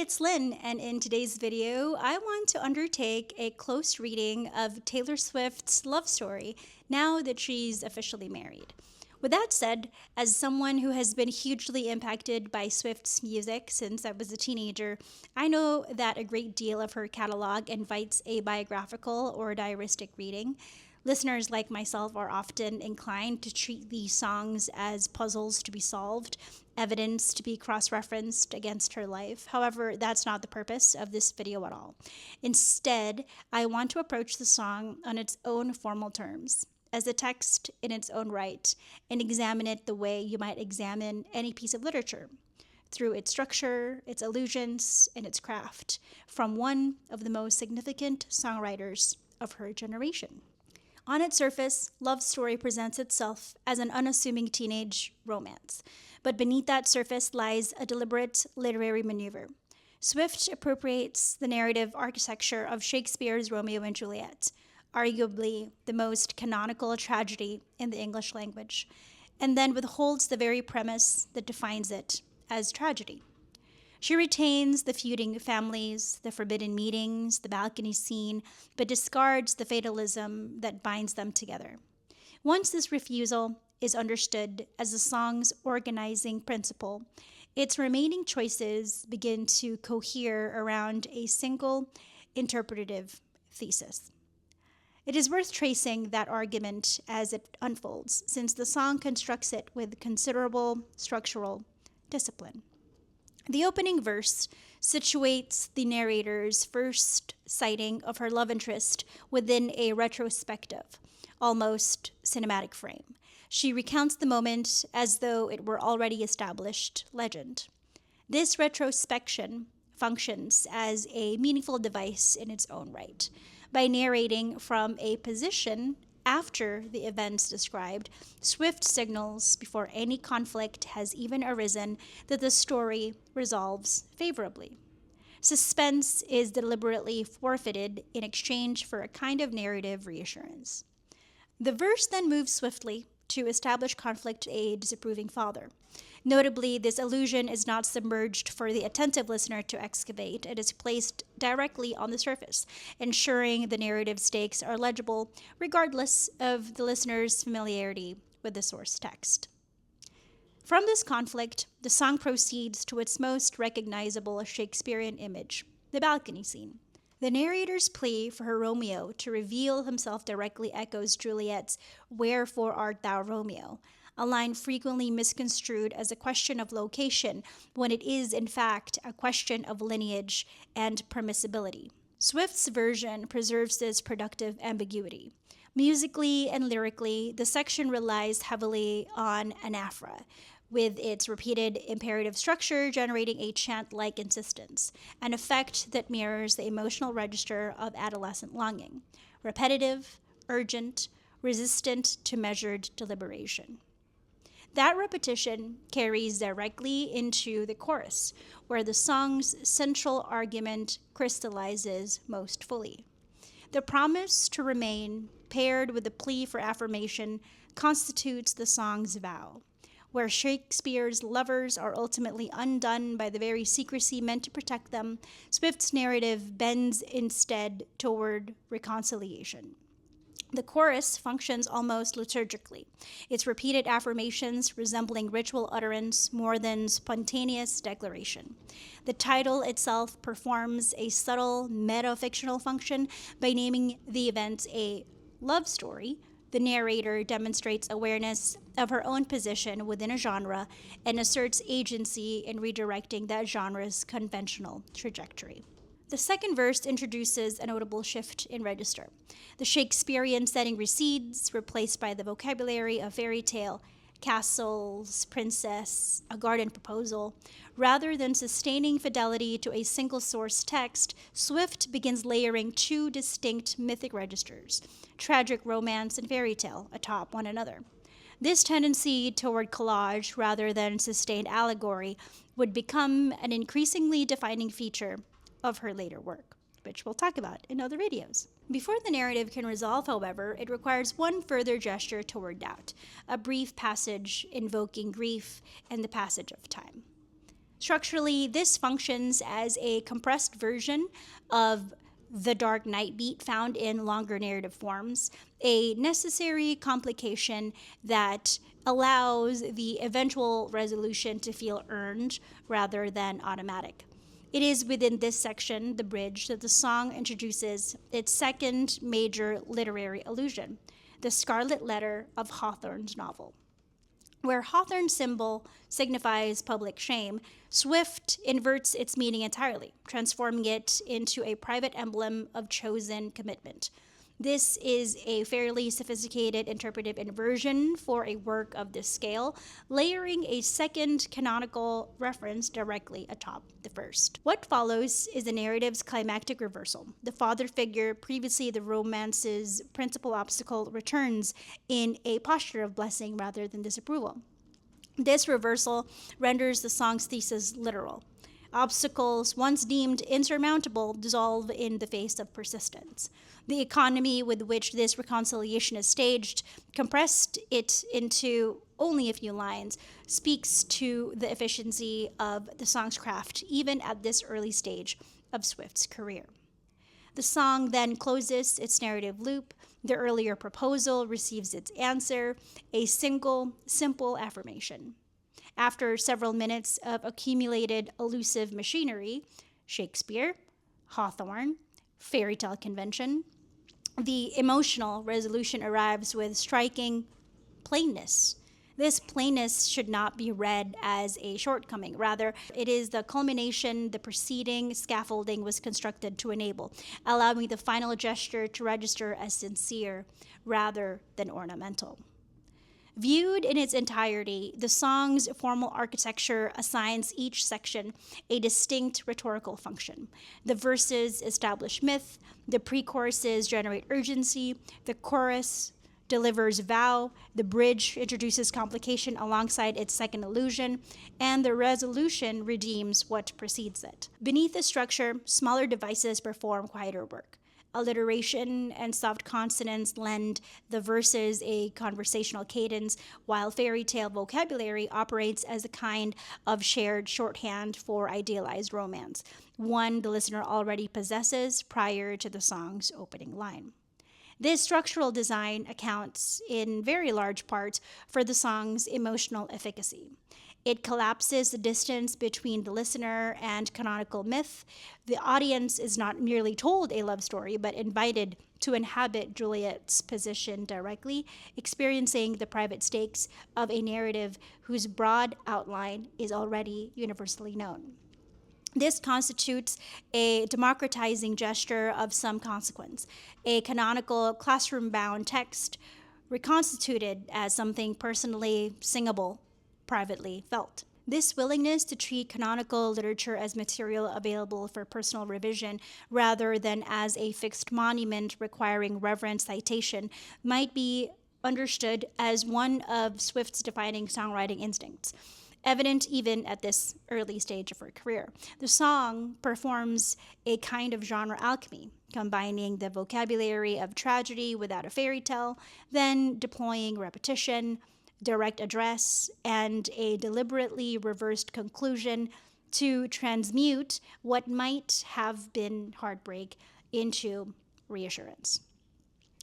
it's Lynn, and in today's video, I want to undertake a close reading of Taylor Swift's love story now that she's officially married. With that said, as someone who has been hugely impacted by Swift's music since I was a teenager, I know that a great deal of her catalog invites a biographical or diaristic reading. Listeners like myself are often inclined to treat these songs as puzzles to be solved, evidence to be cross referenced against her life. However, that's not the purpose of this video at all. Instead, I want to approach the song on its own formal terms, as a text in its own right, and examine it the way you might examine any piece of literature, through its structure, its allusions, and its craft, from one of the most significant songwriters of her generation. On its surface, Love Story presents itself as an unassuming teenage romance, but beneath that surface lies a deliberate literary maneuver. Swift appropriates the narrative architecture of Shakespeare's Romeo and Juliet, arguably the most canonical tragedy in the English language, and then withholds the very premise that defines it as tragedy. She retains the feuding families, the forbidden meetings, the balcony scene, but discards the fatalism that binds them together. Once this refusal is understood as the song's organizing principle, its remaining choices begin to cohere around a single interpretative thesis. It is worth tracing that argument as it unfolds, since the song constructs it with considerable structural discipline. The opening verse situates the narrator's first sighting of her love interest within a retrospective, almost cinematic frame. She recounts the moment as though it were already established legend. This retrospection functions as a meaningful device in its own right. By narrating from a position after the events described, Swift signals before any conflict has even arisen that the story resolves favorably. Suspense is deliberately forfeited in exchange for a kind of narrative reassurance. The verse then moves swiftly to establish conflict to a disapproving father. Notably, this allusion is not submerged for the attentive listener to excavate. It is placed directly on the surface, ensuring the narrative stakes are legible regardless of the listener's familiarity with the source text. From this conflict, the song proceeds to its most recognizable Shakespearean image, the balcony scene. The narrator's plea for her Romeo to reveal himself directly echoes Juliet's "Wherefore art thou Romeo?", a line frequently misconstrued as a question of location when it is, in fact, a question of lineage and permissibility. Swift's version preserves this productive ambiguity. Musically and lyrically, the section relies heavily on anaphora, with its repeated imperative structure generating a chant-like insistence, an effect that mirrors the emotional register of adolescent longing: repetitive, urgent, resistant to measured deliberation. That repetition carries directly into the chorus, where the song's central argument crystallizes most fully. The promise to remain, paired with the plea for affirmation, constitutes the song's vow. Where Shakespeare's lovers are ultimately undone by the very secrecy meant to protect them, Swift's narrative bends instead toward reconciliation. The chorus functions almost liturgically, its repeated affirmations resembling ritual utterance more than spontaneous declaration. The title itself performs a subtle meta-fictional function by naming the event a love story. The narrator demonstrates awareness of her own position within a genre and asserts agency in redirecting that genre's conventional trajectory. The second verse introduces a notable shift in register. The Shakespearean setting recedes, replaced by the vocabulary of fairy tale, castles, princess, a garden proposal. Rather than sustaining fidelity to a single source text, Swift begins layering two distinct mythic registers: tragic romance and fairy tale, atop one another. This tendency toward collage rather than sustained allegory would become an increasingly defining feature of her later work, which we'll talk about in other videos. Before the narrative can resolve, however, it requires one further gesture toward doubt, a brief passage invoking grief and the passage of time. Structurally, this functions as a compressed version of the dark night beat found in longer narrative forms, a necessary complication that allows the eventual resolution to feel earned rather than automatic. It is within this section, the bridge, that the song introduces its second major literary allusion, the scarlet letter of Hawthorne's novel. Where Hawthorne's symbol signifies public shame, Swift inverts its meaning entirely, transforming it into a private emblem of chosen commitment. This is a fairly sophisticated interpretive inversion for a work of this scale, layering a second canonical reference directly atop the first. What follows is the narrative's climactic reversal. The father figure, previously the romance's principal obstacle, returns in a posture of blessing rather than disapproval. This reversal renders the song's thesis literal. Obstacles, once deemed insurmountable, dissolve in the face of persistence. The economy with which this reconciliation is staged, compressed it into only a few lines, speaks to the efficiency of the song's craft, even at this early stage of Swift's career. The song then closes its narrative loop. The earlier proposal receives its answer, a single, simple affirmation. After several minutes of accumulated elusive machinery, Shakespeare, Hawthorne, fairy tale convention, the emotional resolution arrives with striking plainness. This plainness should not be read as a shortcoming. Rather, it is the culmination the preceding scaffolding was constructed to enable, allowing the final gesture to register as sincere rather than ornamental. Viewed in its entirety, the song's formal architecture assigns each section a distinct rhetorical function. The verses establish myth, the pre-choruses generate urgency, the chorus delivers vow, the bridge introduces complication alongside its second allusion, and the resolution redeems what precedes it. Beneath the structure, smaller devices perform quieter work. Alliteration and soft consonants lend the verses a conversational cadence, while fairy tale vocabulary operates as a kind of shared shorthand for idealized romance, one the listener already possesses prior to the song's opening line. This structural design accounts, in very large part, for the song's emotional efficacy. It collapses the distance between the listener and canonical myth. The audience is not merely told a love story, but invited to inhabit Juliet's position directly, experiencing the private stakes of a narrative whose broad outline is already universally known. This constitutes a democratizing gesture of some consequence, a canonical classroom-bound text reconstituted as something personally singable, privately felt. This willingness to treat canonical literature as material available for personal revision rather than as a fixed monument requiring reverent citation might be understood as one of Swift's defining songwriting instincts, evident even at this early stage of her career. The song performs a kind of genre alchemy, combining the vocabulary of tragedy without a fairy tale, then deploying repetition, direct address, and a deliberately reversed conclusion to transmute what might have been heartbreak into reassurance.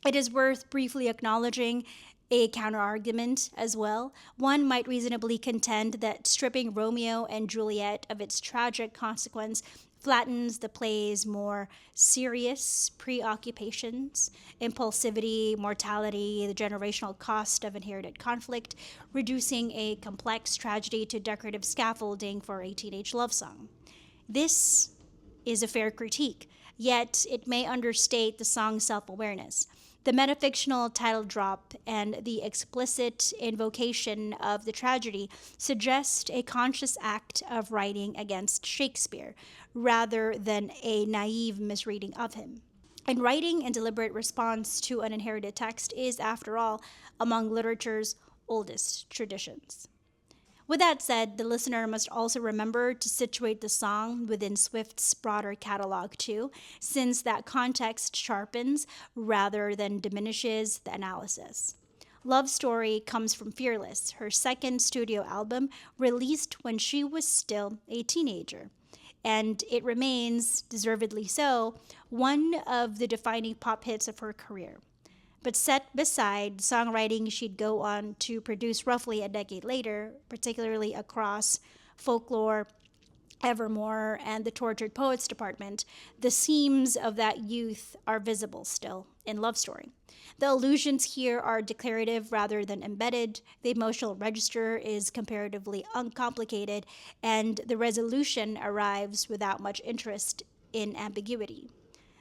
It is worth briefly acknowledging a counterargument as well. One might reasonably contend that stripping Romeo and Juliet of its tragic consequence flattens the play's more serious preoccupations, impulsivity, mortality, the generational cost of inherited conflict, reducing a complex tragedy to decorative scaffolding for a teenage love song. This is a fair critique, yet it may understate the song's self-awareness. The metafictional title drop and the explicit invocation of the tragedy suggest a conscious act of writing against Shakespeare, rather than a naive misreading of him. And writing in deliberate response to an inherited text is, after all, among literature's oldest traditions. With that said, the listener must also remember to situate the song within Swift's broader catalog too, since that context sharpens rather than diminishes the analysis. Love Story comes from Fearless, her second studio album released when she was still a teenager. And it remains, deservedly so, one of the defining pop hits of her career. But set beside songwriting she'd go on to produce roughly a decade later, particularly across folklore, Evermore, and the Tortured Poets Department, the seams of that youth are visible still in Love Story. The allusions here are declarative rather than embedded, the emotional register is comparatively uncomplicated, and the resolution arrives without much interest in ambiguity.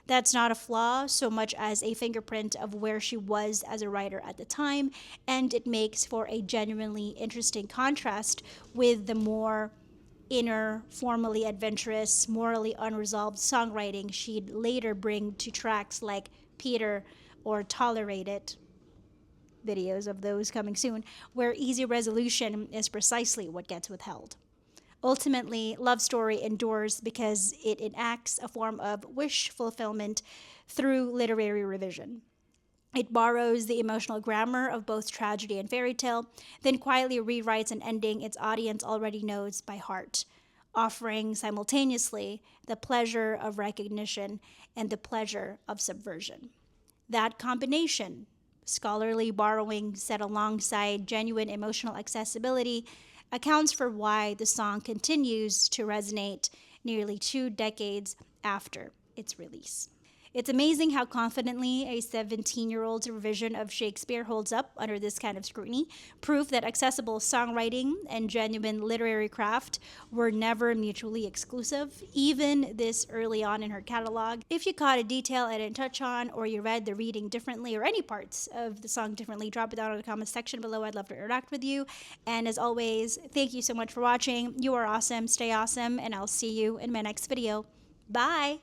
That's not a flaw so much as a fingerprint of where she was as a writer at the time, and it makes for a genuinely interesting contrast with the more inner, formally adventurous, morally unresolved songwriting she'd later bring to tracks like Peter or Tolerate It, videos of those coming soon, where easy resolution is precisely what gets withheld. Ultimately, Love Story endures because it enacts a form of wish fulfillment through literary revision. It borrows the emotional grammar of both tragedy and fairy tale, then quietly rewrites an ending its audience already knows by heart, offering simultaneously the pleasure of recognition and the pleasure of subversion. That combination, scholarly borrowing set alongside genuine emotional accessibility, accounts for why the song continues to resonate nearly 2 decades after its release. It's amazing how confidently a 17-year-old's revision of Shakespeare holds up under this kind of scrutiny, proof that accessible songwriting and genuine literary craft were never mutually exclusive, even this early on in her catalog. If you caught a detail I didn't touch on, or you read the reading differently, or any parts of the song differently, drop it down in the comment section below. I'd love to interact with you. And as always, thank you so much for watching. You are awesome, stay awesome, and I'll see you in my next video. Bye!